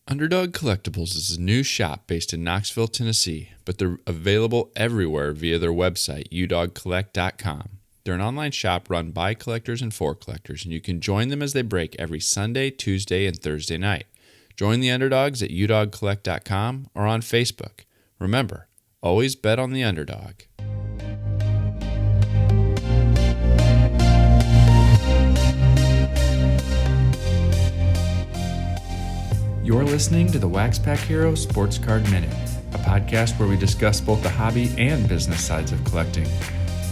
Underdog Collectibles is a new shop based in Knoxville, Tennessee, but they're available everywhere via their website, udogcollect.com. They're an online shop run by collectors and for collectors, and you can join them as they break every Sunday, Tuesday, and Thursday night. Join the underdogs at udogcollect.com or on Facebook. Remember, always bet on the underdog. You're listening to the WaxPackHero Sports Card Minute, a podcast where we discuss both the hobby and business sides of collecting.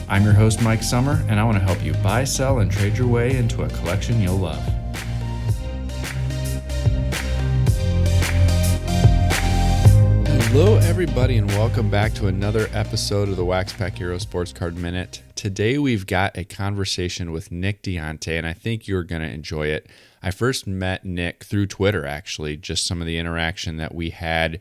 I'm your host, Mike Summer, and I want to help you buy, sell, and trade your way into a collection you'll love. Hello, everybody, and welcome back to another episode of the WaxPackHero Sports Card Minute. Today, we've got a conversation with Nick Diunte, and I think you're going to enjoy it. I first met Nick through Twitter, actually, just some of the interaction that we had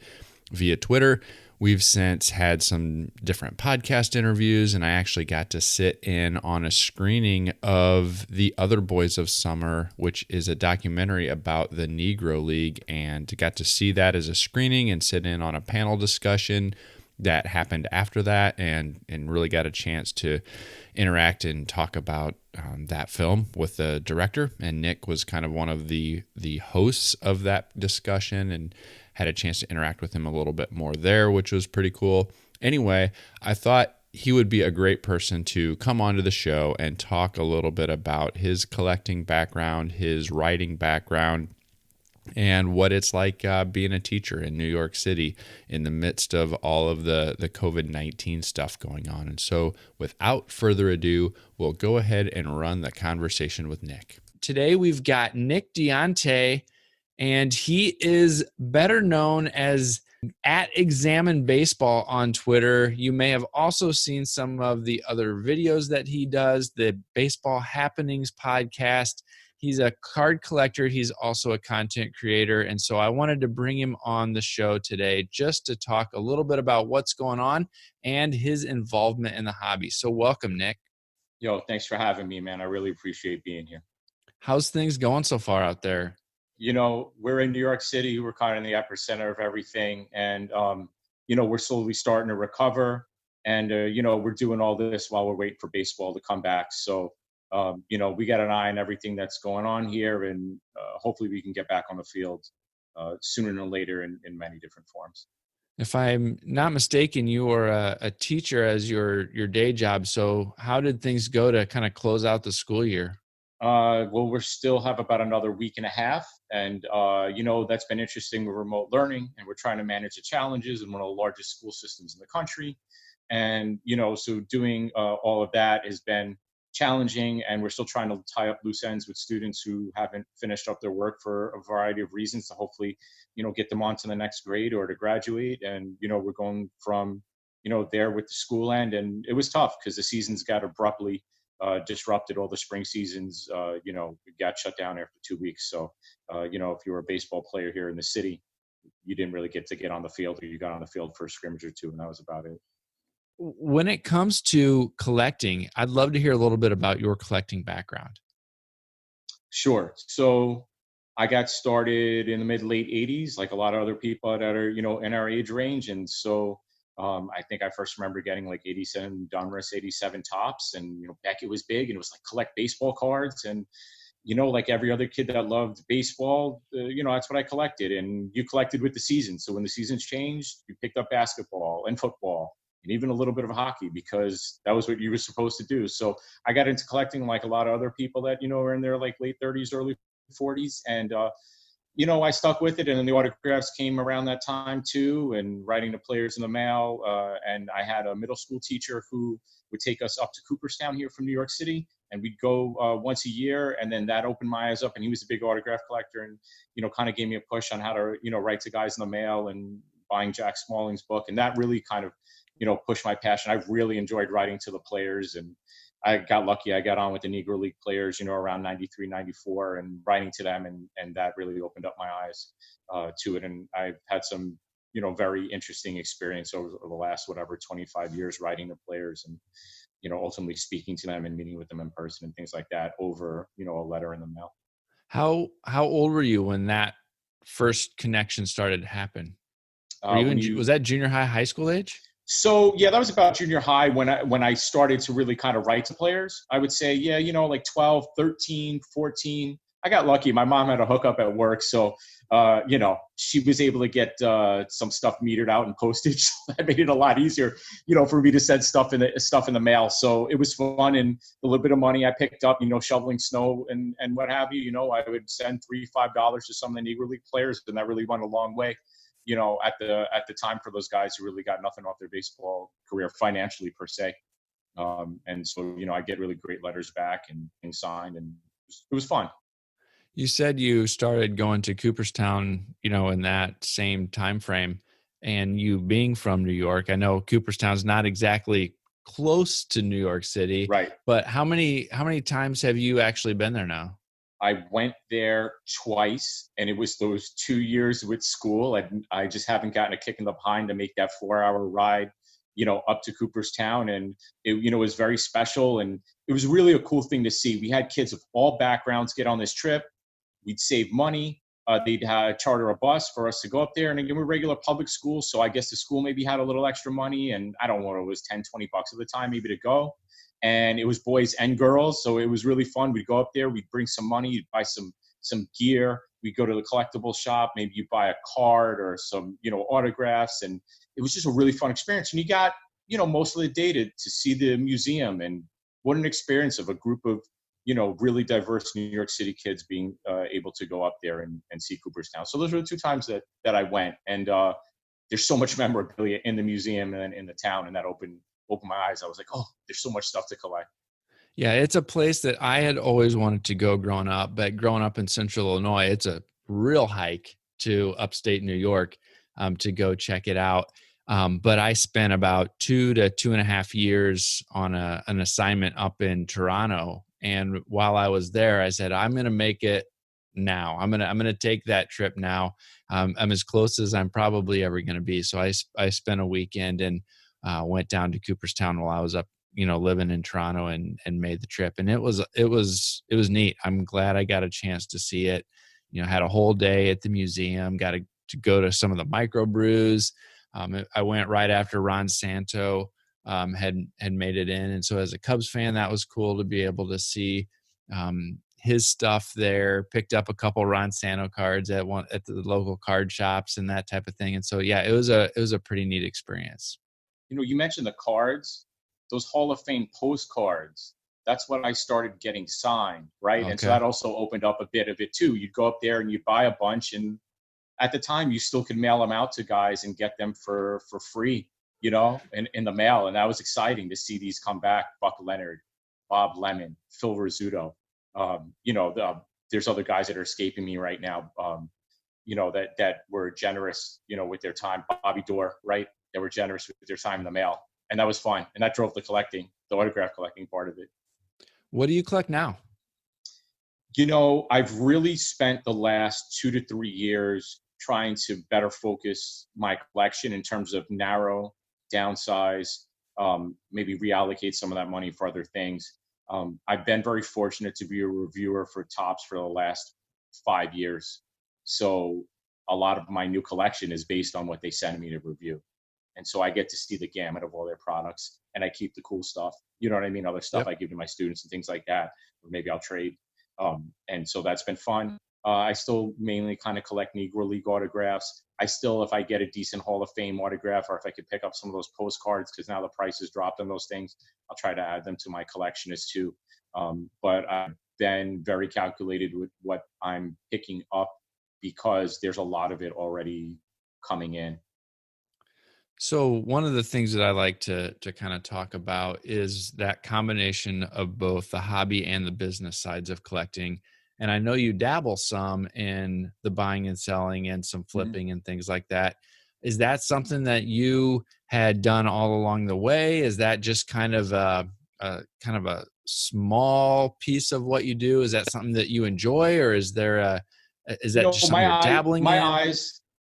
via Twitter. We've since had some different podcast interviews, and I actually got to sit in on a screening of The Other Boys of Summer, which is a documentary about the Negro League, and got to see that as a screening and sit in on a panel discussion that happened after that, and really got a chance to interact and talk about that film with the director. And Nick was kind of one of the hosts of that discussion, and had a chance to interact with him a little bit more there, which was pretty cool. Anyway, I thought he would be a great person to come onto the show and talk a little bit about his collecting background, his writing background, and what it's like being a teacher in New York City in the midst of all of the COVID-19 stuff going on. And so without further ado, we'll go ahead and run the conversation with Nick. Today we've got Nick Diunte, and he is better known as @ExaminedBaseball on Twitter. You may have also seen some of the other videos that he does, the Baseball Happenings podcast. He's a card collector. He's also a content creator. And so I wanted to bring him on the show today just to talk a little bit about what's going on and his involvement in the hobby. So welcome, Nick. Yo, thanks for having me, man. I really appreciate being here. How's things going so far out there? You know, we're in New York City. We're kind of in the epicenter of everything. And, we're slowly starting to recover. And, we're doing all this while we're waiting for baseball to come back. So, we got an eye on everything that's going on here. And hopefully we can get back on the field sooner than later in many different forms. If I'm not mistaken, you are a teacher as your day job. So how did things go to kind of close out the school year? Well, we still have about another week and a half. And, that's been interesting with remote learning. And we're trying to manage the challenges in one of the largest school systems in the country. And, so doing all of that has been challenging. And we're still trying to tie up loose ends with students who haven't finished up their work for a variety of reasons to hopefully, get them on to the next grade or to graduate. And, we're going from, there with the school end. And it was tough because the seasons got abruptly disrupted. All the spring seasons, got shut down after 2 weeks. So, if you were a baseball player here in the city, you didn't really get to get on the field, or you got on the field for a scrimmage or two, and that was about it. When it comes to collecting, I'd love to hear a little bit about your collecting background. Sure. So I got started in the mid-late 80s, like a lot of other people that are, in our age range. And so I think I first remember getting like 87 Donruss 87 tops, and Beckett was big, and it was like collect baseball cards. And like every other kid that loved baseball, that's what I collected. And you collected with the season. So when the seasons changed, you picked up basketball and football and even a little bit of hockey, because that was what you were supposed to do. So I got into collecting like a lot of other people that are in their like late 30s, early 40s, and I stuck with it. And then the autographs came around that time too, and writing to players in the mail. And I had a middle school teacher who would take us up to Cooperstown here from New York City, and we'd go once a year. And then that opened my eyes up, and he was a big autograph collector, and, kind of gave me a push on how to, write to guys in the mail and buying Jack Smalling's book. And that really kind of, pushed my passion. I really enjoyed writing to the players, and I got lucky. I got on with the Negro League players, around 93, 94, and writing to them. And that really opened up my eyes to it. And I've had some, very interesting experience over the last, 25 years writing to players, and, ultimately speaking to them and meeting with them in person and things like that over, a letter in the mail. How old were you when that first connection started to happen? Were you When in, you was that junior high, high school age? So yeah, that was about junior high when I started to really kind of write to players. I would say, yeah, like 12, 13, 14. I got lucky. My mom had a hookup at work, so she was able to get some stuff metered out and postage. So that made it a lot easier, for me to send stuff in the mail. So it was fun, and the little bit of money I picked up, shoveling snow and what have you. I would send $3, $5 to some of the Negro League players, and that really went a long way. At the time, for those guys who really got nothing off their baseball career financially per se. And so, I get really great letters back and signed, and it was fun. You said you started going to Cooperstown, in that same time frame, and you being from New York, I know Cooperstown's not exactly close to New York City, Right. but how many times have you actually been there now? I went there twice, and it was those 2 years with school. I just haven't gotten a kick in the behind to make that 4-hour ride, up to Cooperstown. And it was very special. And it was really a cool thing to see. We had kids of all backgrounds get on this trip. We'd save money. They'd charter a bus for us to go up there. And again, we're regular public school. So I guess the school maybe had a little extra money. And I don't know what it was, 10, $20 at the time, maybe to go. And it was boys and girls. So it was really fun. We'd go up there, we'd bring some money, you'd buy some gear. We'd go to the collectible shop. Maybe you buy a card or some, autographs. And it was just a really fun experience. And you got, most of the day to see the museum. And what an experience of a group of, really diverse New York City kids being able to go up there and see Cooperstown. So those were the two times that I went. And there's so much memorabilia in the museum and in the town, and that opened my eyes. I was like, oh, there's so much stuff to collect. Yeah, it's a place that I had always wanted to go growing up, but growing up in Central Illinois, it's a real hike to upstate New York to go check it out. But I spent about 2 to 2.5 years on an assignment up in Toronto. And while I was there, I said, I'm going to make it now. I'm going to take that trip now. I'm as close as I'm probably ever going to be. So I spent a weekend and went down to Cooperstown while I was up, living in Toronto and made the trip. And it was neat. I'm glad I got a chance to see it. Had a whole day at the museum, got to go to some of the microbrews. I went right after Ron Santo had made it in. And so as a Cubs fan, that was cool to be able to see his stuff there. Picked up a couple Ron Santo cards at the local card shops and that type of thing. And so, yeah, it was a pretty neat experience. You mentioned the cards, those Hall of Fame postcards. That's what I started getting signed, right? Okay. And so that also opened up a bit of it too. You'd go up there and you'd buy a bunch, and at the time you still could mail them out to guys and get them for free, in the mail. And that was exciting to see these come back. Buck Leonard, Bob Lemon, Phil Rizzuto. There's other guys that are escaping me right now, that were generous, with their time. Bobby Dorr, right? That were generous with their time in the mail. And that was fun. And that drove the autograph collecting part of it. What do you collect now? I've really spent the last 2 to 3 years trying to better focus my collection in terms of narrow, downsize, maybe reallocate some of that money for other things. I've been very fortunate to be a reviewer for Topps for the last 5 years. So a lot of my new collection is based on what they send me to review. And so I get to see the gamut of all their products, and I keep the cool stuff. You know what I mean? Other stuff I give to my students and things like that, or maybe I'll trade. And so that's been fun. I still mainly kind of collect Negro League autographs. I still, if I get a decent Hall of Fame autograph, or if I could pick up some of those postcards, because now the price has dropped on those things, I'll try to add them to my collection as too. But I've been very calculated with what I'm picking up, because there's a lot of it already coming in. So one of the things that I like to kind of talk about is that combination of both the hobby and the business sides of collecting. And I know you dabble some in the buying and selling and some flipping and things like that. Is that something that you had done all along the way? Is that just kind of a small piece of what you do? Is that something that you enjoy, or is that just something you're dabbling in?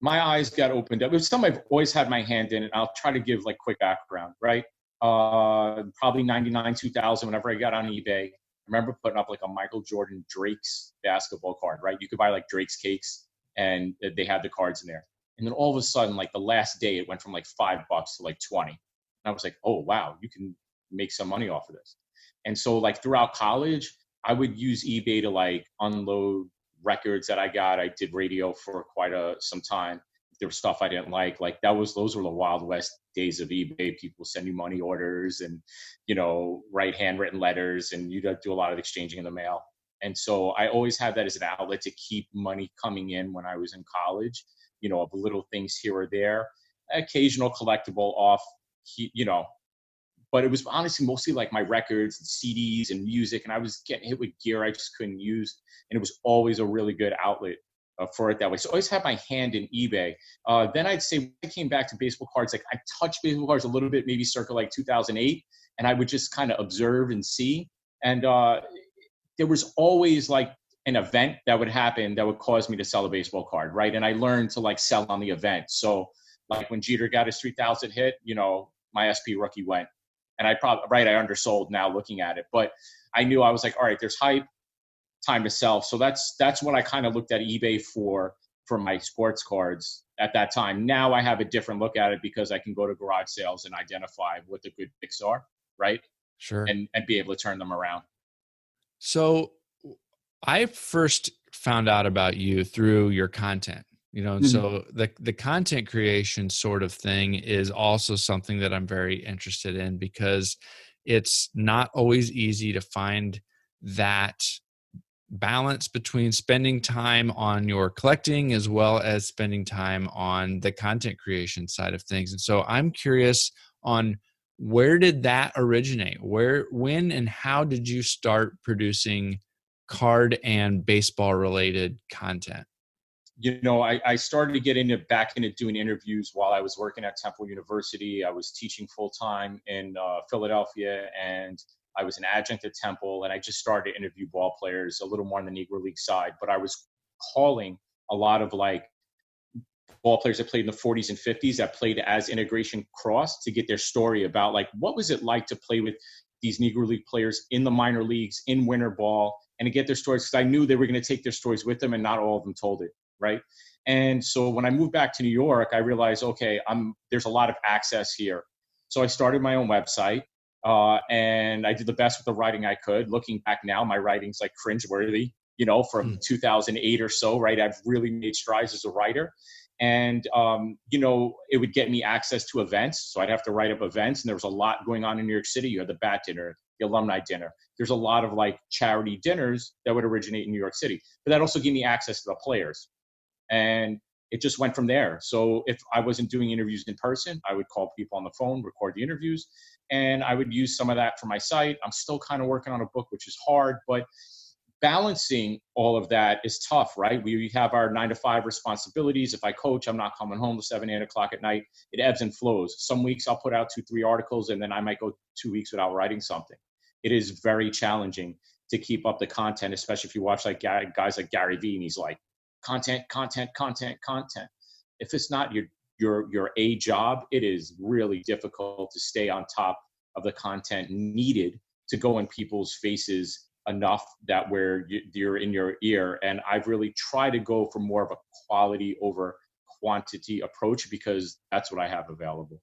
My eyes got opened up. It was something I've always had my hand in, and I'll try to give quick background, right? Probably 99, 2000, whenever I got on eBay, I remember putting up a Michael Jordan Drake's basketball card, right? You could buy Drake's cakes, and they had the cards in there. And then all of a sudden, like the last day, it went from like $5 to like 20. And I was like, oh wow, you can make some money off of this. And so like throughout college, I would use eBay to like unload records that I got. I did radio for quite some time. There was stuff I didn't like those were the Wild West days of eBay. People send you money orders and, write handwritten letters, and you do a lot of exchanging in the mail. And so I always had that as an outlet to keep money coming in when I was in college, of little things here or there, occasional collectible off, but it was honestly mostly like my records and CDs and music, and I was getting hit with gear I just couldn't use. And it was always a really good outlet for it that way. So I always had my hand in eBay. Then I'd say when I came back to baseball cards, like I touched baseball cards a little bit, maybe circa like 2008, and I would just kind of observe and see. And there was always like an event that would happen that would cause me to sell a baseball card, right? And I learned to like sell on the event. So like when Jeter got his 3,000 hit, my SP rookie went. And I I undersold now looking at it, but I knew I was like, all right, there's hype, time to sell. So that's what I kind of looked at eBay for my sports cards at that time. Now I have a different look at it because I can go to garage sales and identify what the good picks are, right? Sure. And be able to turn them around. So I first found out about you through your content. So the content creation sort of thing is also something that I'm very interested in, because it's not always easy to find that balance between spending time on your collecting as well as spending time on the content creation side of things. And so I'm curious on, where did that originate? When and how did you start producing card and baseball related content? I started to get back into doing interviews while I was working at Temple University. I was teaching full time in Philadelphia, and I was an adjunct at Temple, and I just started to interview ball players a little more on the Negro League side. But I was calling a lot of like ball players that played in the 40s and 50s that played as integration cross to get their story about like, what was it like to play with these Negro League players in the minor leagues, in winter ball, and to get their stories, because I knew they were going to take their stories with them, and not all of them told it. Right. And so when I moved back to New York, I realized, okay, there's a lot of access here. So I started my own website, and I did the best with the writing I could. Looking back now, my writing's like cringeworthy, from 2008 or so, right? I've really made strides as a writer. And, it would get me access to events. So I'd have to write up events, and there was a lot going on in New York City. You had the bat dinner, the alumni dinner. There's a lot of like charity dinners that would originate in New York City, but that also gave me access to the players. And it just went from there. So if I wasn't doing interviews in person, I would call people on the phone, record the interviews, and I would use some of that for my site. I'm still kind of working on a book, which is hard, but balancing all of that is tough, right? We have our 9 to 5 responsibilities. If I coach, I'm not coming home till 7, 8 o'clock at night. It ebbs and flows. Some weeks I'll put out 2, 3 articles, and then I might go 2 weeks without writing something. It is very challenging to keep up the content, especially if you watch like guys like Gary Vee, and he's like, content. If it's not your A job, it is really difficult to stay on top of the content needed to go in people's faces enough that where you're in your ear. And I've really tried to go for more of a quality over quantity approach, because that's what I have available.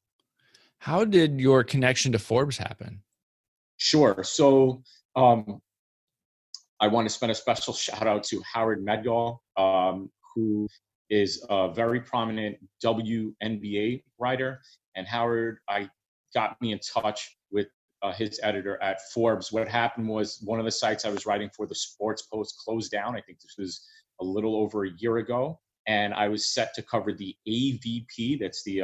How did your connection to Forbes happen? Sure. So I want to spend a special shout out to Howard Medgall, who is a very prominent WNBA writer. And Howard, got me in touch with his editor at Forbes. What happened was, one of the sites I was writing for, the Sports Post, closed down. I think this was a little over a year ago. And I was set to cover the AVP, that's the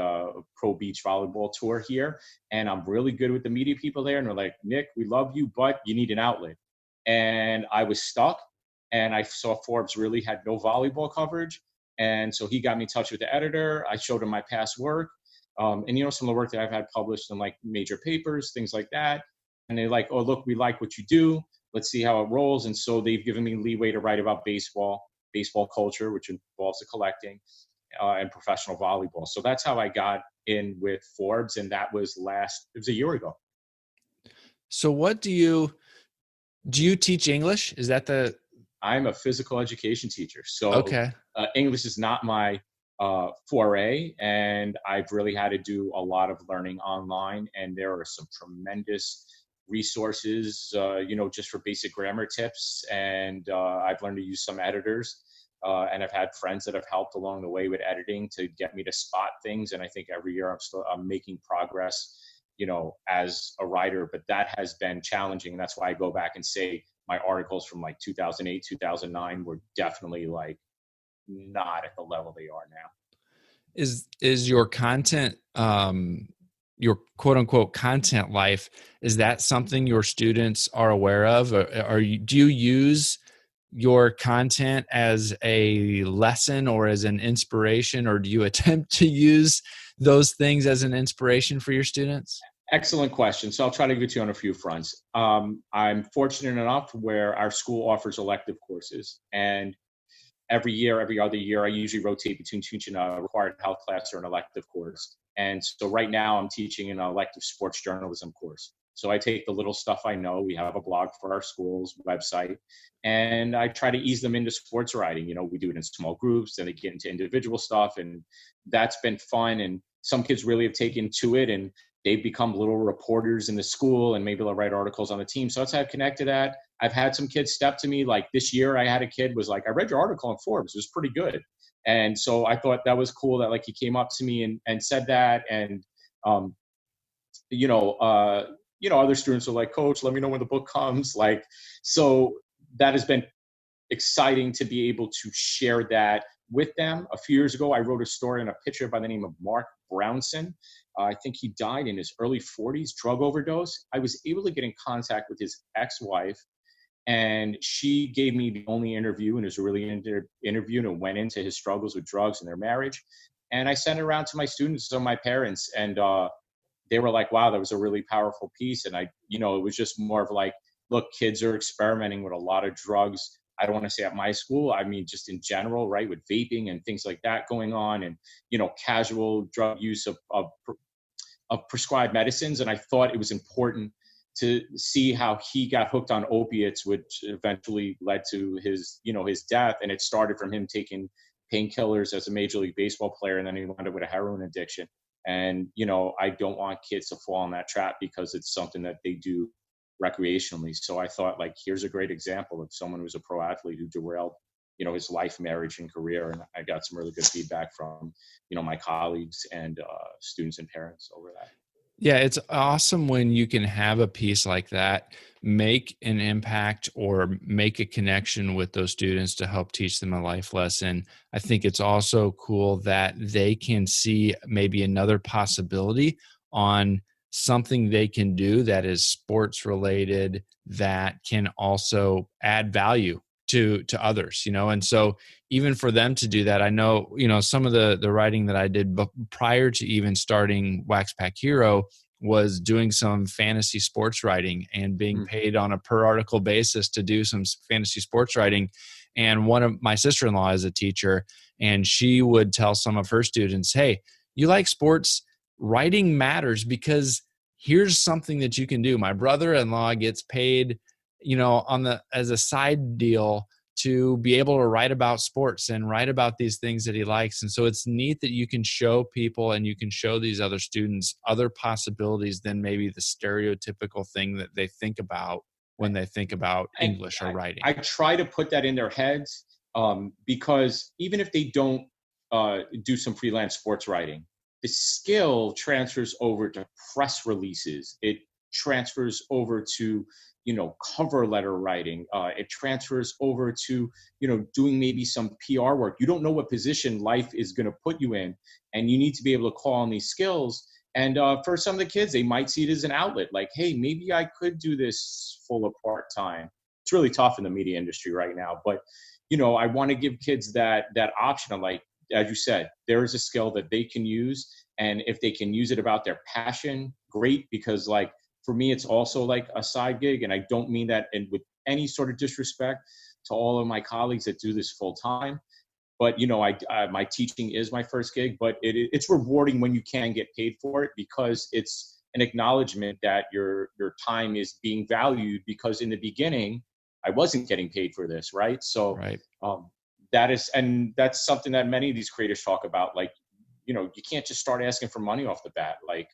Pro Beach Volleyball Tour here. And I'm really good with the media people there. And they're like, Nick, we love you, but you need an outlet. And I was stuck, and I saw Forbes really had no volleyball coverage. And so he got me in touch with the editor. I showed him my past work. And some of the work that I've had published in like major papers, things like that. And they're like, oh, look, we like what you do. Let's see how it rolls. And so they've given me leeway to write about baseball culture, which involves the collecting, and professional volleyball. So that's how I got in with Forbes. And that was it was a year ago. So what do you teach English? Is that I'm a physical education teacher. So Okay. English is not my foray, and I've really had to do a lot of learning online. And there are some tremendous resources, just for basic grammar tips. And I've learned to use some editors. And I've had friends that have helped along the way with editing to get me to spot things. And I think every year I'm making progress, as a writer, but that has been challenging. And that's why I go back and say my articles from like 2008, 2009 were definitely like not at the level they are now. Is your content, your quote unquote content life, is that something your students are aware of? Or do you use your content as a lesson or as an inspiration, or do you attempt to use those things as an inspiration for your students? Excellent question. So I'll try to get you on a few fronts. I'm fortunate enough where our school offers elective courses, and every other year, I usually rotate between teaching a required health class or an elective course. And so right now I'm teaching an elective sports journalism course. So I take the little stuff I know. We have a blog for our school's website, and I try to ease them into sports writing. We do it in small groups, and they get into individual stuff, and that's been fun. And some kids really have taken to it, and they've become little reporters in the school, and maybe they'll write articles on the team. So that's how I've connected that. I've had some kids step to me, like this year I had a kid was like, I read your article on Forbes. It was pretty good. And so I thought that was cool that like he came up to me and said that. And, other students are like, Coach, let me know when the book comes. Like, so that has been exciting to be able to share that with them. A few years ago, I wrote a story on a pitcher by the name of Mark Brownson. I think he died in his early 40s, drug overdose. I was able to get in contact with his ex-wife, and she gave me the only interview, and it was a really interview, and it went into his struggles with drugs and their marriage. And I sent it around to my students and my parents, and they were like, wow, that was a really powerful piece. And it was just more of like, look, kids are experimenting with a lot of drugs. I don't want to say at my school, I mean, just in general, right, with vaping and things like that going on, and, casual drug use of prescribed medicines. And I thought it was important to see how he got hooked on opiates, which eventually led to his death. And it started from him taking painkillers as a Major League Baseball player, and then he wound up with a heroin addiction. And, I don't want kids to fall in that trap because it's something that they do recreationally. So I thought, like, here's a great example of someone who's a pro athlete who derailed, his life, marriage, and career. And I got some really good feedback from, my colleagues and students and parents over that. Yeah, it's awesome when you can have a piece like that make an impact or make a connection with those students to help teach them a life lesson. I think it's also cool that they can see maybe another possibility on something they can do that is sports related that can also add value to others, and so even for them to do that, I know, some of the writing that I did prior to even starting WaxPackHero was doing some fantasy sports writing and being paid on a per article basis to do some fantasy sports writing. And one of my sister-in-law is a teacher, and she would tell some of her students, hey, you like sports, writing matters because here's something that you can do. My brother-in-law gets paid as a side deal to be able to write about sports and write about these things that he likes. And so it's neat that you can show people and you can show these other students other possibilities than maybe the stereotypical thing that they think about when they think about English or writing. I try to put that in their heads because even if they don't do some freelance sports writing, the skill transfers over to press releases. It transfers over to cover letter writing. It transfers over to, doing maybe some PR work. You don't know what position life is going to put you in, and you need to be able to call on these skills. And for some of the kids, they might see it as an outlet. Like, hey, maybe I could do this full or part-time. It's really tough in the media industry right now. But, I want to give kids that option of, like, as you said, there is a skill that they can use. And if they can use it about their passion, great, because, like, for me, it's also like a side gig. And I don't mean that with any sort of disrespect to all of my colleagues that do this full time. But, my teaching is my first gig, but it's rewarding when you can get paid for it, because it's an acknowledgement that your time is being valued, because in the beginning, I wasn't getting paid for this, right? So Right. that's something that many of these creators talk about. Like, you can't just start asking for money off the bat. Like,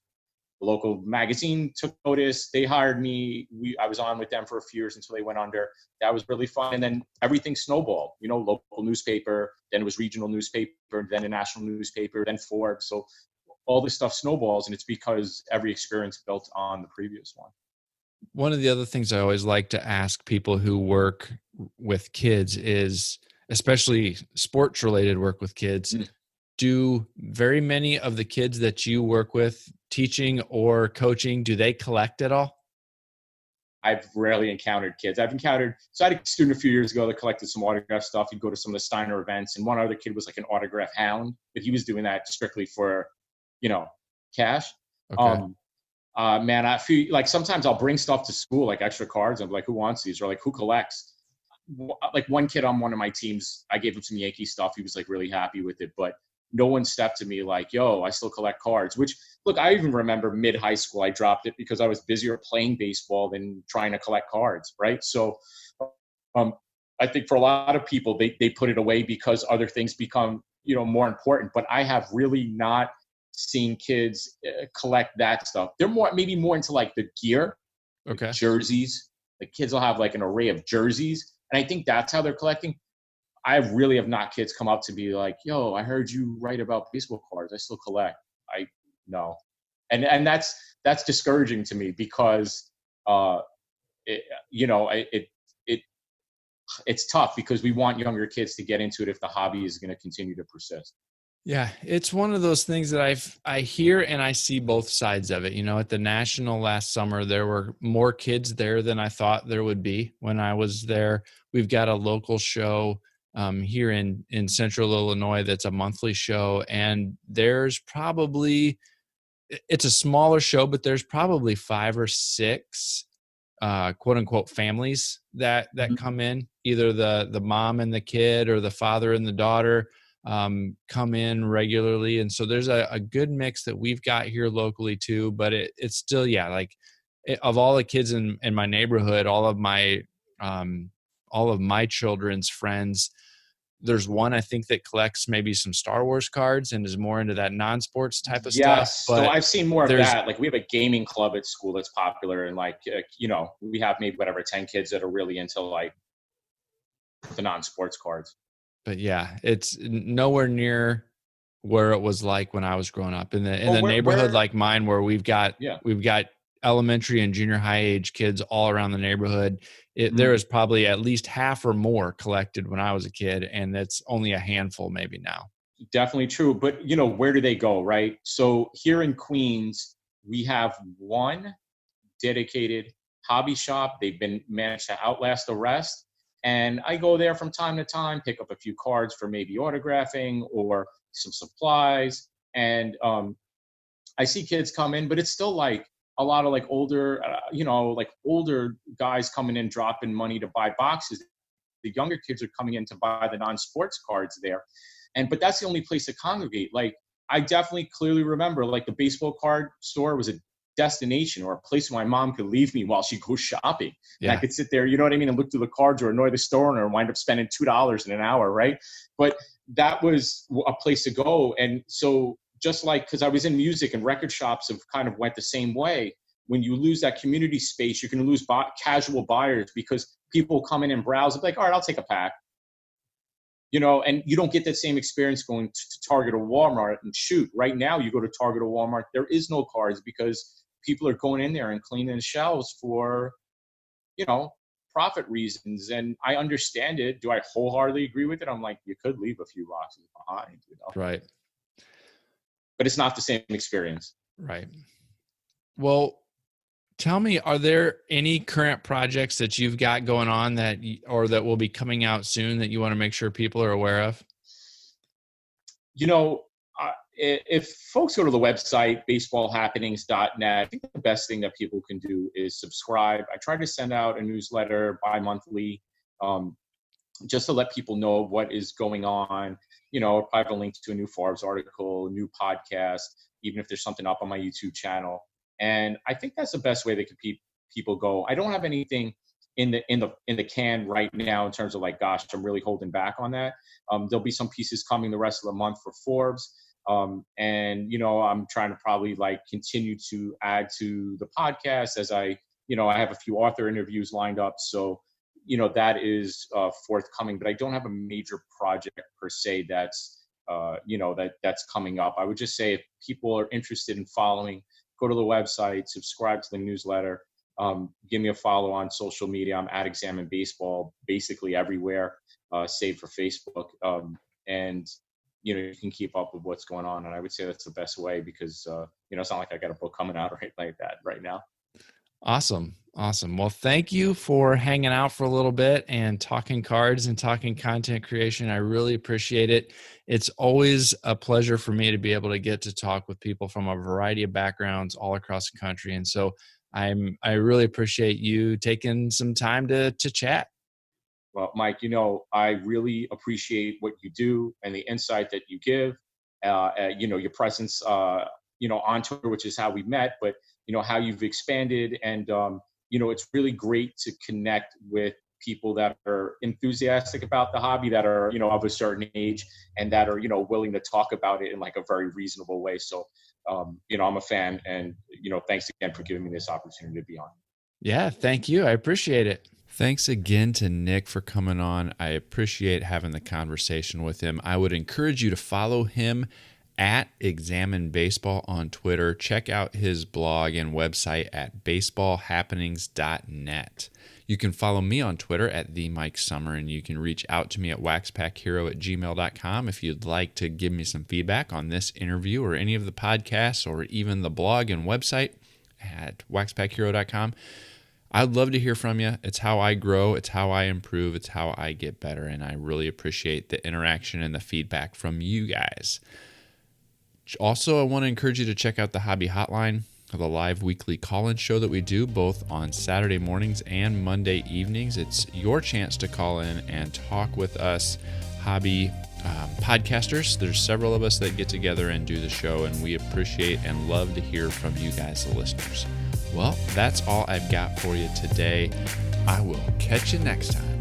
the local magazine took notice. They hired me. I was on with them for a few years until they went under. That was really fun. And then everything snowballed, local newspaper, then it was regional newspaper, then a national newspaper, then Forbes. So all this stuff snowballs, and it's because every experience built on the previous one. One of the other things I always like to ask people who work with kids is, especially sports related work with kids, do very many of the kids that you work with, teaching or coaching, do they collect at all? I've rarely encountered kids. So I had a student a few years ago that collected some autograph stuff. He'd go to some of the Steiner events, and one other kid was like an autograph hound, but he was doing that strictly for, cash. Okay. Man, I feel like sometimes I'll bring stuff to school, like extra cards. I'm like, who wants these? Or like, who collects? Like, one kid on one of my teams, I gave him some Yankee stuff. He was like really happy with it, but no one stepped to me like, yo, I still collect cards. Which, look, I even remember mid-high school, I dropped it because I was busier playing baseball than trying to collect cards, right? So I think for a lot of people, they put it away because other things become, more important. But I have really not seen kids collect that stuff. They're maybe more into like the gear, okay, like jerseys. The kids will have like an array of jerseys. And I think that's how they're collecting. I really have not kids come up to me like, yo, I heard you write about baseball cards. I still collect. No. And that's discouraging to me because, it's tough because we want younger kids to get into it if the hobby is going to continue to persist. Yeah, it's one of those things that I hear and I see both sides of it. At the National last summer, there were more kids there than I thought there would be when I was there. We've got a local show here in Central Illinois that's a monthly show, and there's probably, it's a smaller show, but there's probably 5 or 6 quote unquote families that come in, either the mom and the kid or the father and the daughter come in regularly. And so there's a good mix that we've got here locally too, but it's still, of all the kids in my neighborhood, all of my children's friends, there's one I think that collects maybe some Star Wars cards and is more into that non-sports type of stuff. Yes, so I've seen more of that. Like, we have a gaming club at school that's popular, and like, we have maybe 10 kids that are really into like the non-sports cards. But yeah, it's nowhere near where it was like when I was growing up in the neighborhood like mine, where we've got elementary and junior high age kids all around the neighborhood. There is probably at least half or more collected when I was a kid, and that's only a handful maybe now. Definitely true. But, where do they go, right? So here in Queens, we have one dedicated hobby shop. They've been managed to outlast the rest. And I go there from time to time, pick up a few cards for maybe autographing or some supplies. And I see kids come in, but it's still like a lot of like older, older guys coming in, dropping money to buy boxes. The younger kids are coming in to buy the non-sports cards there. But that's the only place to congregate. Like, I definitely clearly remember, like, the baseball card store was a destination or a place where my mom could leave me while she goes shopping. And I could sit there, and look through the cards or annoy the store owner and wind up spending $2 in an hour, right? But that was a place to go. And so, just like, because I was in music, and record shops have kind of went the same way. When you lose that community space, you can lose casual buyers because people come in and browse and be like, all right, I'll take a pack. And you don't get that same experience going to Target or Walmart. And shoot, right now you go to Target or Walmart, there is no cards because people are going in there and cleaning the shelves for, profit reasons. And I understand it. Do I wholeheartedly agree with it? I'm like, you could leave a few boxes behind, Right. But it's not the same experience. Right. Well, tell me, are there any current projects that you've got going on that will be coming out soon that you want to make sure people are aware of? If folks go to the website, baseballhappenings.net, I think the best thing that people can do is subscribe. I try to send out a newsletter bi-monthly, just to let people know what is going on. I have a link to a new Forbes article, a new podcast, even if there's something up on my YouTube channel. And I think that's the best way that people go. I don't have anything in the can right now in terms of like, gosh, I'm really holding back on that. There'll be some pieces coming the rest of the month for Forbes. And I'm trying to probably like continue to add to the podcast as I have a few author interviews lined up. So, that is forthcoming, but I don't have a major project per se that's coming up. I would just say if people are interested in following, go to the website, subscribe to the newsletter, give me a follow on social media. I'm at Examine Baseball basically everywhere, save for Facebook. And you can keep up with what's going on. And I would say that's the best way because, it's not like I got a book coming out right like that right now. Awesome. Well, thank you for hanging out for a little bit and talking cards and talking content creation. I really appreciate it. It's always a pleasure for me to be able to get to talk with people from a variety of backgrounds all across the country. And so I really appreciate you taking some time to chat. Well, Mike, I really appreciate what you do and the insight that you give, your presence, on Twitter, which is how we met, but how you've expanded. And, it's really great to connect with people that are enthusiastic about the hobby, that are, of a certain age and that are, willing to talk about it in like a very reasonable way. So, I'm a fan and, thanks again for giving me this opportunity to be on. Yeah, thank you. I appreciate it. Thanks again to Nick for coming on. I appreciate having the conversation with him. I would encourage you to follow him at Examine Baseball on Twitter. Check out his blog and website at baseballhappenings.net. You can follow me on Twitter at @TheMikeSummer, and you can reach out to me at WaxPackHero@gmail.com if you'd like to give me some feedback on this interview or any of the podcasts or even the blog and website at WaxPackHero.com. I'd love to hear from you. It's how I grow. It's how I improve. It's how I get better, and I really appreciate the interaction and the feedback from you guys. Also, I want to encourage you to check out the Hobby Hotline, the live weekly call-in show that we do both on Saturday mornings and Monday evenings. It's your chance to call in and talk with us hobby podcasters. There's several of us that get together and do the show, and we appreciate and love to hear from you guys, the listeners. Well, that's all I've got for you today. I will catch you next time.